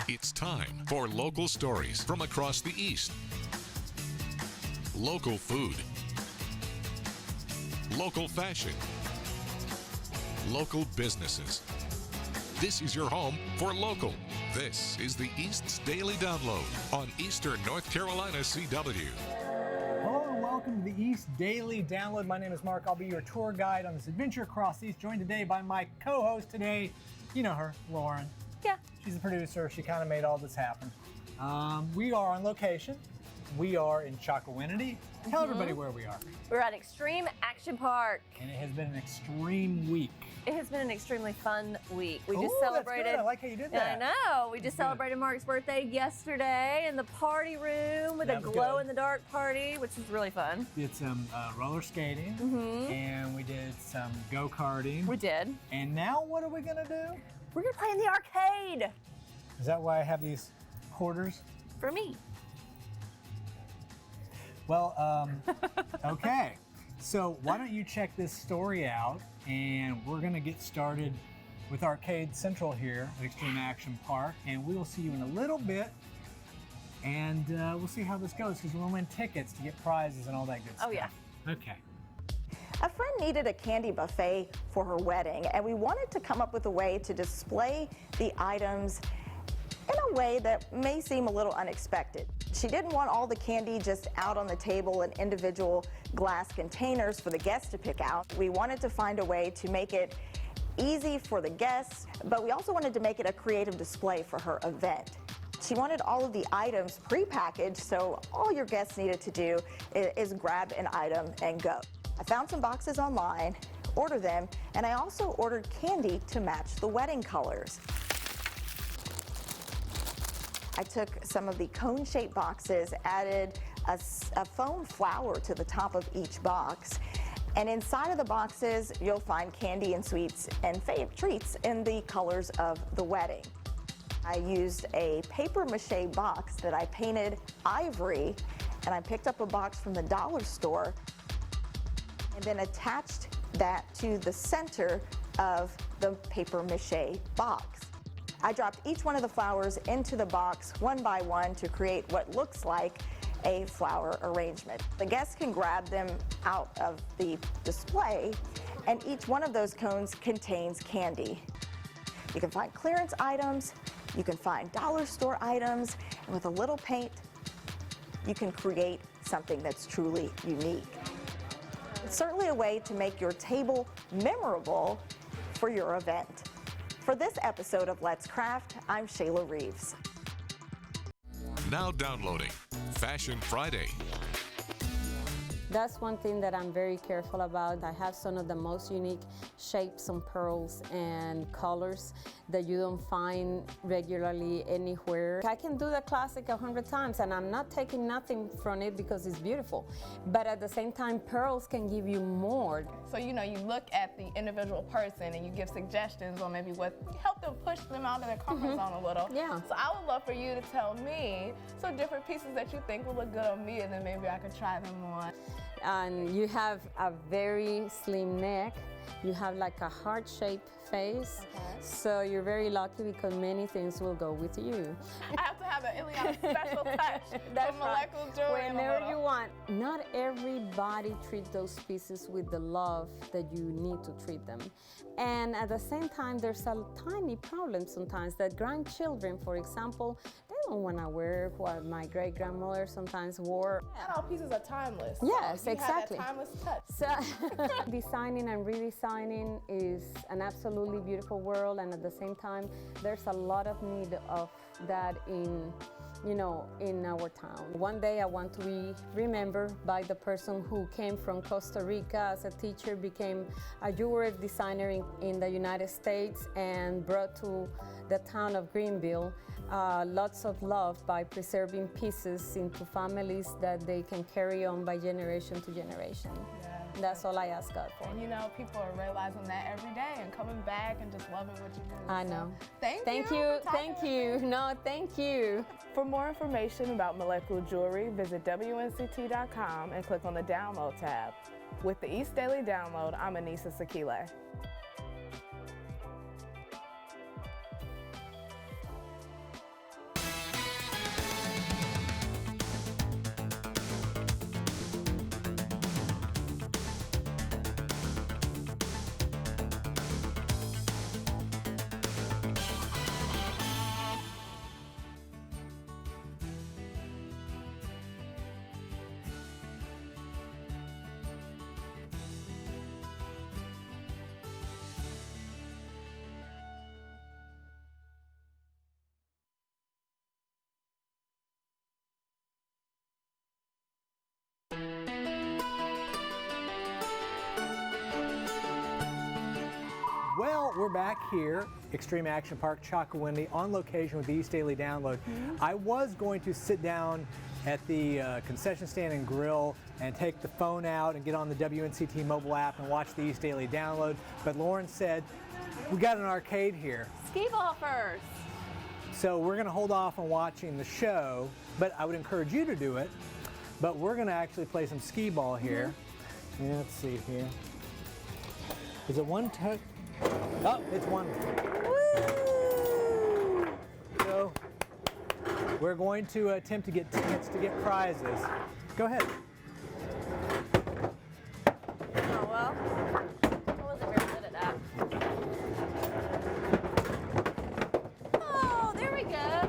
It's time for local stories from across the East. Local food. Local fashion. Local businesses. This is your home for local. This is the East's Daily Download on Eastern North Carolina CW. Hello and welcome to the East Daily Download. My name is Mark. I'll be your tour guide on this adventure across the East, joined today by my co-host today. You know her, Lauren. Yeah. She's the producer. She kind of made all this happen. We are on location. We are in Chocowinity. Tell everybody where we are. We're at Extreme Action Park. And it has been an extreme week. It has been an extremely fun week. We Ooh, just celebrated. That's good. I like how you did that. I know. We just celebrated Mark's birthday yesterday in the party room with a glow-in-the-dark party, which was really fun. Did some roller skating, and we did some go-karting. We did. And now what are we going to do? We're going to play in the arcade. Is that why I have these quarters? For me. Well, okay. So why don't you check this story out, and we're going to get started with Arcade Central here at Extreme Action Park, and we will see you in a little bit, and we'll see how this goes, because we're going to win tickets to get prizes and all that good stuff. Oh, yeah. Okay. A friend needed a candy buffet for her wedding, and we wanted to come up with a way to display the items in a way that may seem a little unexpected. She didn't want all the candy just out on the table in individual glass containers for the guests to pick out. We wanted to find a way to make it easy for the guests, but we also wanted to make it a creative display for her event. She wanted all of the items pre-packaged, so all your guests needed to do is grab an item and go. I found some boxes online, ordered them, and I also ordered candy to match the wedding colors. I took some of the cone-shaped boxes, added a foam flower to the top of each box, and inside of the boxes you'll find candy and sweets and treats in the colors of the wedding. I used a paper mache box that I painted ivory, and I picked up a box from the dollar store and then attached that to the center of the paper mache box. I dropped each one of the flowers into the box one by one to create what looks like a flower arrangement. The guests can grab them out of the display, and each one of those cones contains candy. You can find clearance items, you can find dollar store items, and with a little paint, you can create something that's truly unique. It's certainly a way to make your table memorable for your event. For this episode of Let's Craft, I'm Shayla Reeves. Now downloading Fashion Friday. That's one thing that I'm very careful about. I have some of the most unique shapes and pearls and colors that you don't find regularly anywhere. I can do the classic 100 times and I'm not taking nothing from it because it's beautiful. But at the same time, pearls can give you more. So, you look at the individual person and you give suggestions on maybe what help them push them out of their comfort zone a little. Yeah. So I would love for you to tell me some different pieces that you think will look good on me, and then maybe I could try them on. And you have a very slim neck. You have like a heart-shaped face. Okay. So you're very lucky because many things will go with you. I have to have an Ileana special touch That's for molecular jewelry. Whenever you want. Not everybody treats those pieces with the love that you need to treat them. And at the same time, there's a tiny problem sometimes that grandchildren, for example, they don't want to wear what my great-grandmother sometimes wore. Not all pieces are timeless. Yes, so you exactly. Have that timeless touch. So designing and redesigning is an absolutely beautiful world, and at the same time, there's a lot of need of that in our town. One day I want to be remembered by the person who came from Costa Rica as a teacher, became a jewelry designer in the United States, and brought to the town of Greenville lots of love by preserving pieces into families that they can carry on by generation to generation. Yeah. That's all I ask God for. And people are realizing that every day and coming back and just loving what you do. I know. Thank you. No, thank you. For more information about molecular jewelry, visit WNCT.com and click on the Download tab. With the East Daily Download, I'm Anissa Sakile. Well, we're back here, Extreme Action Park, Chocowindy, on location with the East Daily Download. I was going to sit down at the concession stand and grill and take the phone out and get on the WNCT mobile app and watch the East Daily Download, but Lauren said, we got an arcade here. Ski ball first. So we're going to hold off on watching the show, but I would encourage you to do it. But we're going to actually play some skee ball here. Yeah, let's see here. Is it one touch? Oh, it's one. Woo! So we're going to attempt to get tickets to get prizes. Go ahead. Oh, well, I wasn't very good at that. Oh, there we go.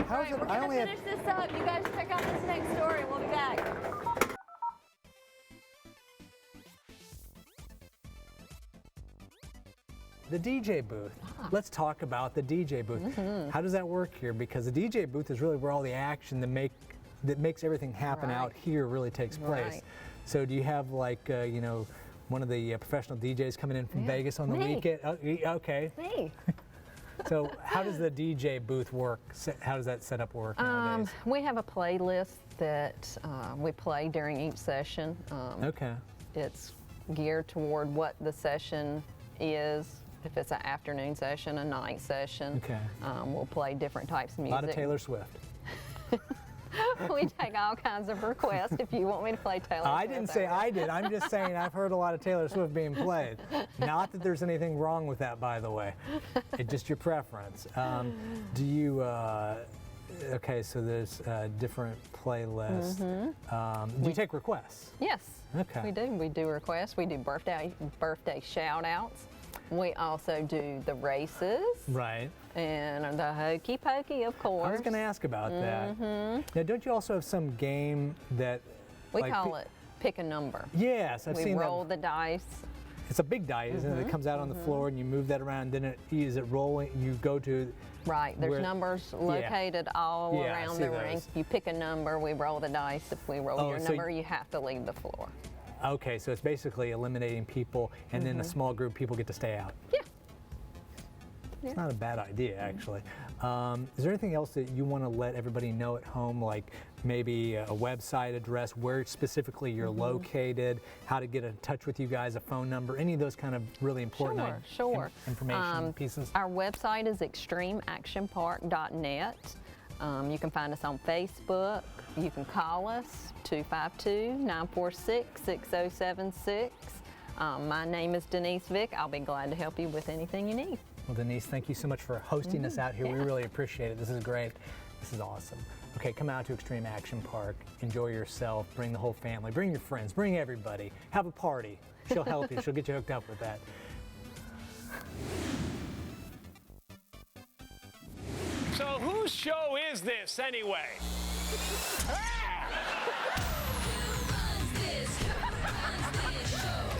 How is it? We're I going only to have. finish this up. You guys check out this next story. We'll be back. The DJ booth. Let's talk about the DJ booth. How does that work here? Because the DJ booth is really where all the action that makes everything happen out here really takes place. Right. So do you have like you know, one of the professional DJs coming in from Vegas on the Me. weekend? Oh, okay. Me. So how does the DJ booth work? How does that setup work nowadays? We have a playlist that we play during each session. Okay. It's geared toward what the session is. If it's an afternoon session, a night session, Okay. We'll play different types of A music. lot of Taylor Swift. We take all kinds of requests if you want me to play Taylor Swift. I didn't say I did. I'm just saying I've heard a lot of Taylor Swift being played. Not that there's anything wrong with that, by the way. It's just your preference. Do you? Okay, so there's different playlists. Do you take requests? Yes, Okay. we do. We do requests. We do birthday shout outs. We also do the races. Right. And the hokey pokey, of course. I was going to ask about that. Now, don't you also have some game that We like, call it pick a number. Yes, I've We seen roll that. the dice. It's a big die, isn't it? It comes out on the floor and you move that around. Then is it rolling? You go to. Right, there's where- numbers located all Yeah, I around see the ring. those. You pick a number, we roll the dice. If we roll Oh, your so number, you have to leave the floor. Okay, so it's basically eliminating people, and then a small group of people get to stay out. Yeah. It's not a bad idea, actually. Is there anything else that you want to let everybody know at home, like maybe a website address, where specifically you're located, how to get in touch with you guys, a phone number, any of those kind of really important Sure. information pieces? Our website is extremeactionpark.net. You can find us on Facebook. You can call us, 252-946-6076. My name is Denise Vick. I'll be glad to help you with anything you need. Well, Denise, thank you so much for hosting us out here. We really appreciate it. This is great. This is awesome. Okay, come out to Extreme Action Park. Enjoy yourself. Bring the whole family. Bring your friends. Bring everybody. Have a party. She'll help you. She'll get you hooked up with that. So whose show is this anyway?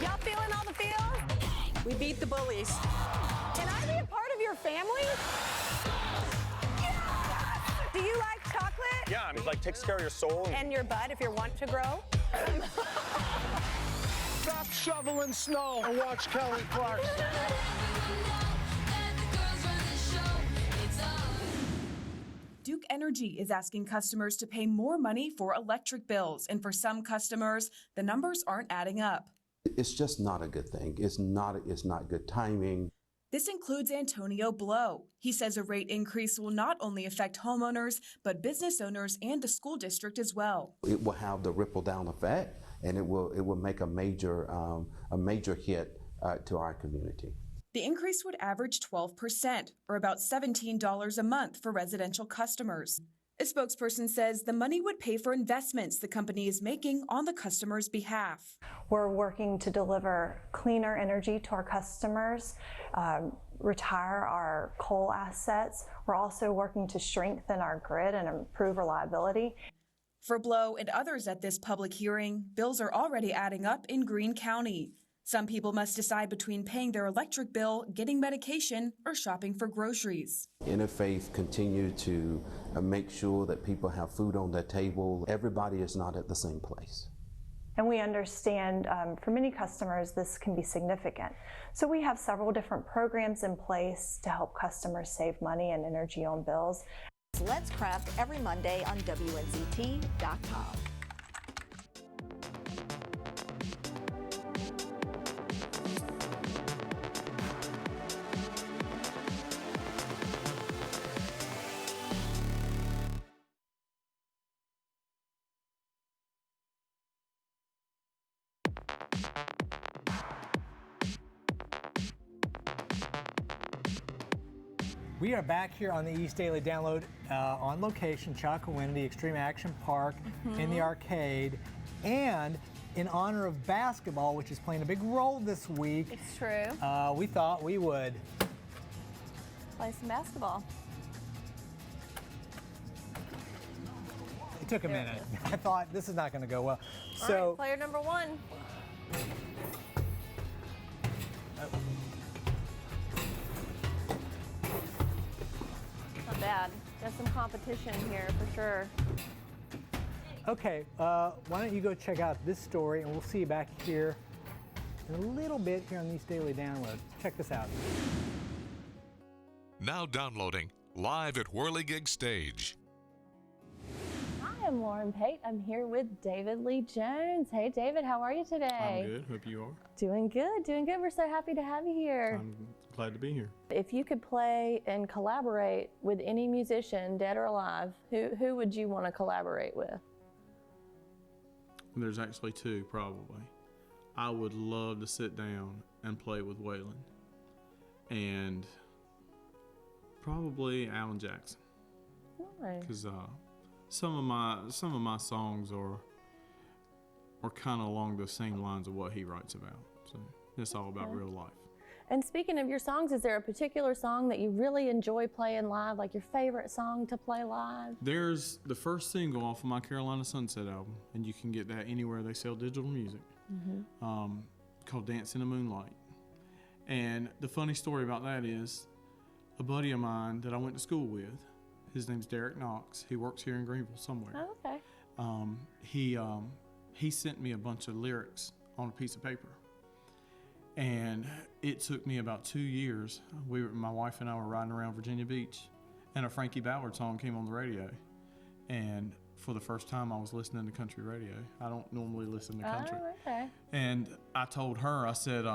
Y'all feeling all the feels? We beat the bullies. Can I be a part of your family? Yes! Do you like chocolate? Yeah, I mean, like takes care of your soul. And your butt if you want to grow? Stop shoveling snow and watch Kelly Clarkson. Duke Energy is asking customers to pay more money for electric bills, and for some customers, the numbers aren't adding up. It's just not a good thing. It's not good timing. This includes Antonio Blow. He says a rate increase will not only affect homeowners, but business owners and the school district as well. It will have the ripple down effect, and it will make a major hit to our community. The increase would average 12%, or about $17 a month for residential customers. A spokesperson says the money would pay for investments the company is making on the customer's behalf. We're working to deliver cleaner energy to our customers, retire our coal assets. We're also working to strengthen our grid and improve reliability. For Blow and others at this public hearing, bills are already adding up in Greene County. Some people must decide between paying their electric bill, getting medication, or shopping for groceries. Interfaith continue to make sure that people have food on their table. Everybody is not at the same place. And we understand for many customers this can be significant. So we have several different programs in place to help customers save money and energy on bills. Let's Craft every Monday on WNCT.com. We are back here on the East Daily Download on location, Chocowinity Extreme Action Park in the arcade. And in honor of basketball, which is playing a big role this week, It's true. we thought we would Play some basketball. It took a minute. I thought this is not going to go well. All So right, player number one. Not bad. Got some competition here for sure. Okay, why don't you go check out this story, and we'll see you back here in a little bit here on East Daily Download. Check this out. Now downloading live at Whirligig Stage. Hi, I'm Lauren Pate. I'm here with David Lee Jones. Hey, David, how are you today? I'm good. Hope you are. Doing good, doing good. We're so happy to have you here. I'm glad to be here. If you could play and collaborate with any musician, dead or alive, who would you want to collaborate with? There's actually two, probably. I would love to sit down and play with Waylon, and probably Alan Jackson. Nice. Because some of my songs are kind of along the same lines of what he writes about. So it's all about real life. And speaking of your songs, is there a particular song that you really enjoy playing live, like your favorite song to play live? There's the first single off of my Carolina Sunset album, and you can get that anywhere they sell digital music, called Dance in the Moonlight. And the funny story about that is a buddy of mine that I went to school with, his name's Derek Knox. He works here in Greenville somewhere. Oh, okay. He sent me a bunch of lyrics on a piece of paper. And it took me about 2 years. My wife and I were riding around Virginia Beach, and a Frankie Ballard song came on the radio. And for the first time, I was listening to country radio. I don't normally listen to country. Oh, okay. And I told her, I said,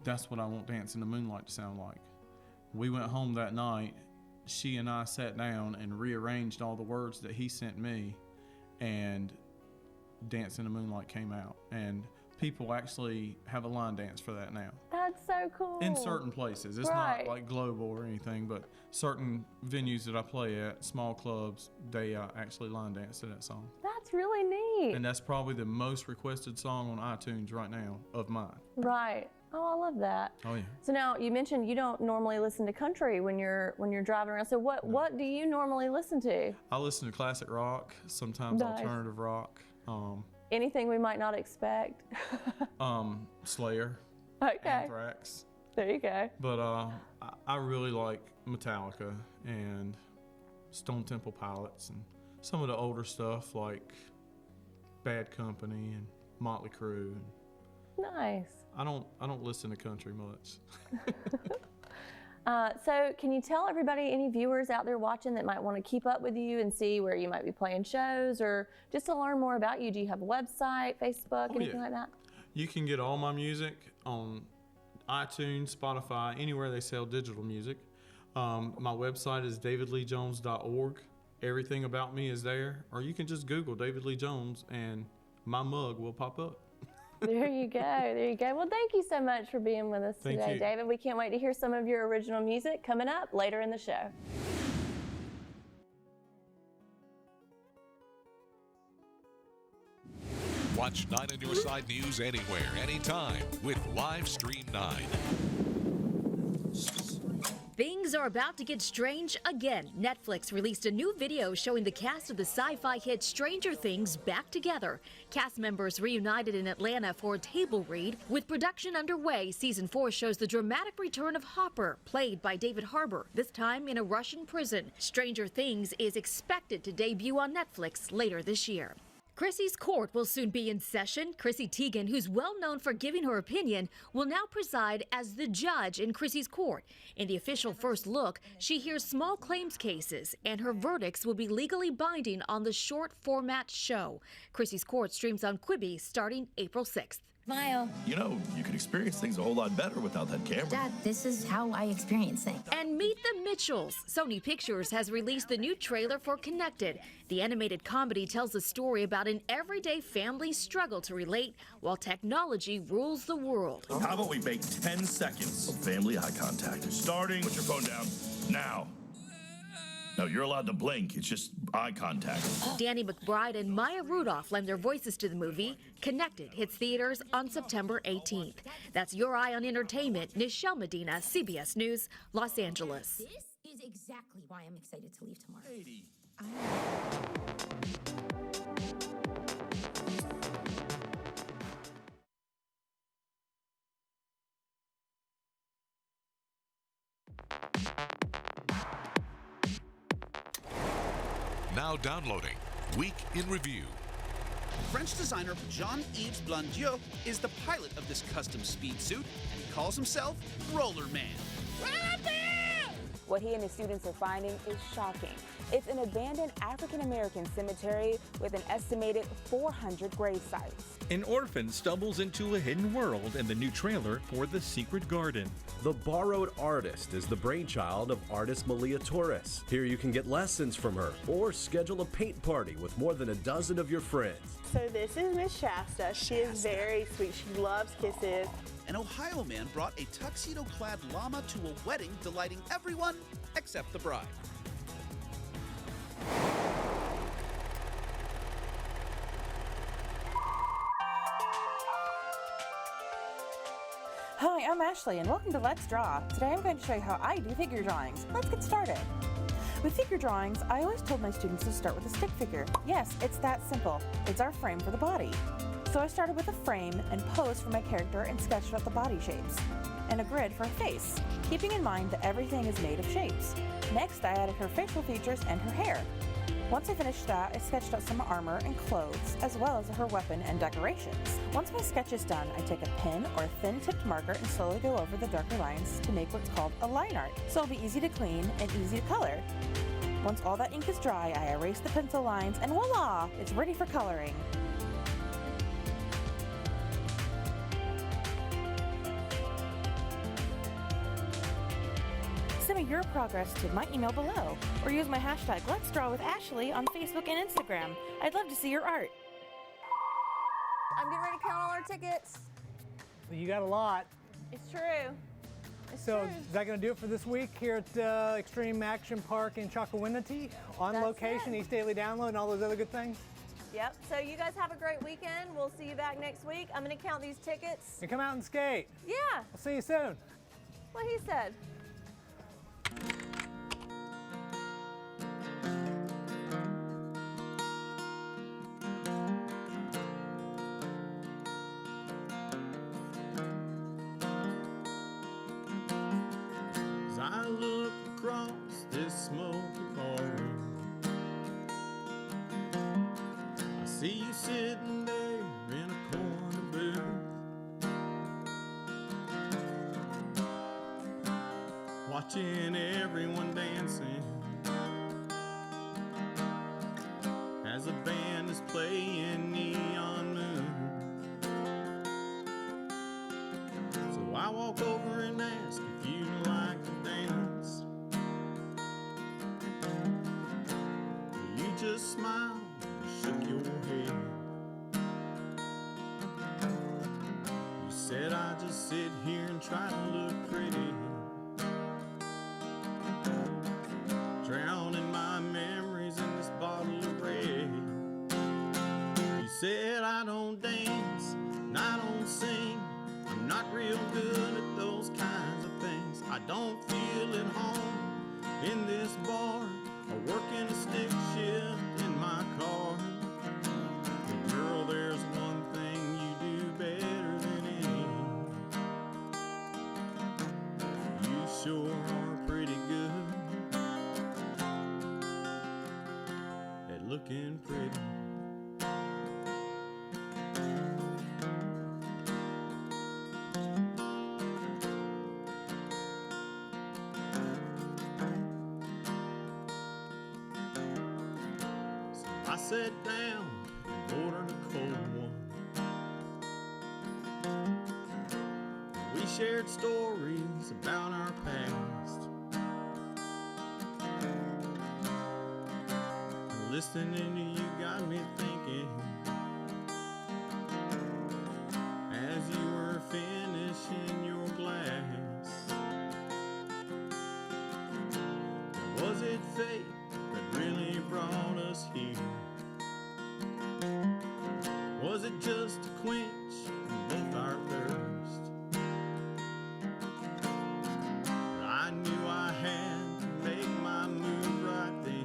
that's what I want Dance in the Moonlight to sound like. We went home that night. She and I sat down and rearranged all the words that he sent me, and Dance in the Moonlight came out. And people actually have a line dance for that now. That's so cool. In certain places. It's not like global or anything, but certain venues that I play at, small clubs, they actually line dance to that song. That's really neat. And that's probably the most requested song on iTunes right now of mine. Right. Oh, I love that. Oh yeah. So now you mentioned you don't normally listen to country when you're driving around. So what do you normally listen to? I listen to classic rock, sometimes alternative rock. Anything we might not expect? Slayer. Okay. Anthrax. There you go. But I really like Metallica and Stone Temple Pilots and some of the older stuff like Bad Company and Motley Crue. Nice. I don't listen to country much. So can you tell everybody, any viewers out there watching that might want to keep up with you and see where you might be playing shows, or just to learn more about you? Do you have a website, Facebook, anything like that? You can get all my music on iTunes, Spotify, anywhere they sell digital music. My website is davidleejones.org. Everything about me is there. Or you can just Google David Lee Jones and my mug will pop up. There you go. There you go. Well, thank you so much for being with us today, David. We can't wait to hear some of your original music coming up later in the show. Watch 9 on Your Side News anywhere, anytime with Live Stream 9. Things are about to get strange again. Netflix released a new video showing the cast of the sci-fi hit Stranger Things back together. Cast members reunited in Atlanta for a table read. With production underway, Season 4 shows the dramatic return of Hopper, played by David Harbour, this time in a Russian prison. Stranger Things is expected to debut on Netflix later this year. Chrissy's court will soon be in session. Chrissy Teigen, who's well known for giving her opinion, will now preside as the judge in Chrissy's court. In the official first look, she hears small claims cases, and her verdicts will be legally binding on the short format show. Chrissy's court streams on Quibi starting April 6th. Smile. You know, you could experience things a whole lot better without that camera. Dad, this is how I experience things. And meet the Mitchells. Sony Pictures has released the new trailer for Connected. The animated comedy tells a story about an everyday family's struggle to relate while technology rules the world. How about we make 10 seconds of family eye contact? Starting, put your phone down, now. No, you're allowed to blink. It's just eye contact. Danny McBride and Maya Rudolph lend their voices to the movie. Connected hits theaters on September 18th. That's Your Eye on Entertainment. Nichelle Medina, CBS News, Los Angeles. This is exactly why I'm excited to leave tomorrow. Now downloading Week in Review. French designer Jean-Yves Blondieu is the pilot of this custom speed suit, and he calls himself Roller Man. What he and his students are finding is shocking. It's an abandoned African-American cemetery with an estimated 400 grave sites. An orphan stumbles into a hidden world in the new trailer for The Secret Garden. The Borrowed Artist is the brainchild of artist Malia Torres. Here you can get lessons from her or schedule a paint party with more than a dozen of your friends. So this is Miss Shasta. She is very sweet. She loves kisses. An Ohio man brought a tuxedo-clad llama to a wedding, delighting everyone except the bride. Hi, I'm Ashley, and welcome to Let's Draw. Today I'm going to show you how I do figure drawings. Let's get started. With figure drawings, I always told my students to start with a stick figure. Yes, it's that simple. It's our frame for the body. So I started with a frame and pose for my character and sketched out the body shapes, and a grid for a face, keeping in mind that everything is made of shapes. Next, I added her facial features and her hair. Once I finished that, I sketched out some armor and clothes, as well as her weapon and decorations. Once my sketch is done, I take a pen or a thin-tipped marker and slowly go over the darker lines to make what's called a line art, so it'll be easy to clean and easy to color. Once all that ink is dry, I erase the pencil lines, and voila! It's ready for coloring. Send me your progress to my email below, or use my hashtag Let's Draw with Ashley on Facebook and Instagram. I'd love to see your art. I'm getting ready to count all our tickets. You got a lot. It's true. So is that going to do it for this week here at Extreme Action Park in Chakawinity? On That's location, East Daily Download, and all those other good things? Yep. So you guys have a great weekend. We'll see you back next week. I'm going to count these tickets. And come out and skate. Yeah. We'll see you soon. What he said. As I look across this smoky ballroom, I see you sitting there in a corner booth, watching everyone dancing as a band is playing Neon Moon. So I walk over and ask if you'd like to dance. You just smiled and shook your head. You said I just sit here and try to look pretty, drowning my memories in this bottle of red. You said I don't dance and I don't sing, I'm not real good at those kinds of things. I don't feel at home in this bar or working a stick shift in my car. But girl, there's one thing you do better than any. You sure are pretty good at looking pretty. I sat down and ordered a cold one. We shared stories about our past. Listening to you got me thinking as you were finishing your glass. Was it fate that really brought us here? Was it just to quench both our thirst? I knew I had to make my move right then.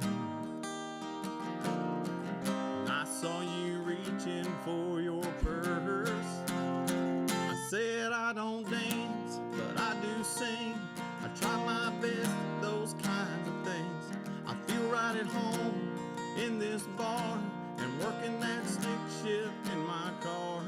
I saw you reaching for your purse. I said I don't dance, but I do sing. I try my best at those kinds of things. I feel right at home in this bar and working that stick shift in my car.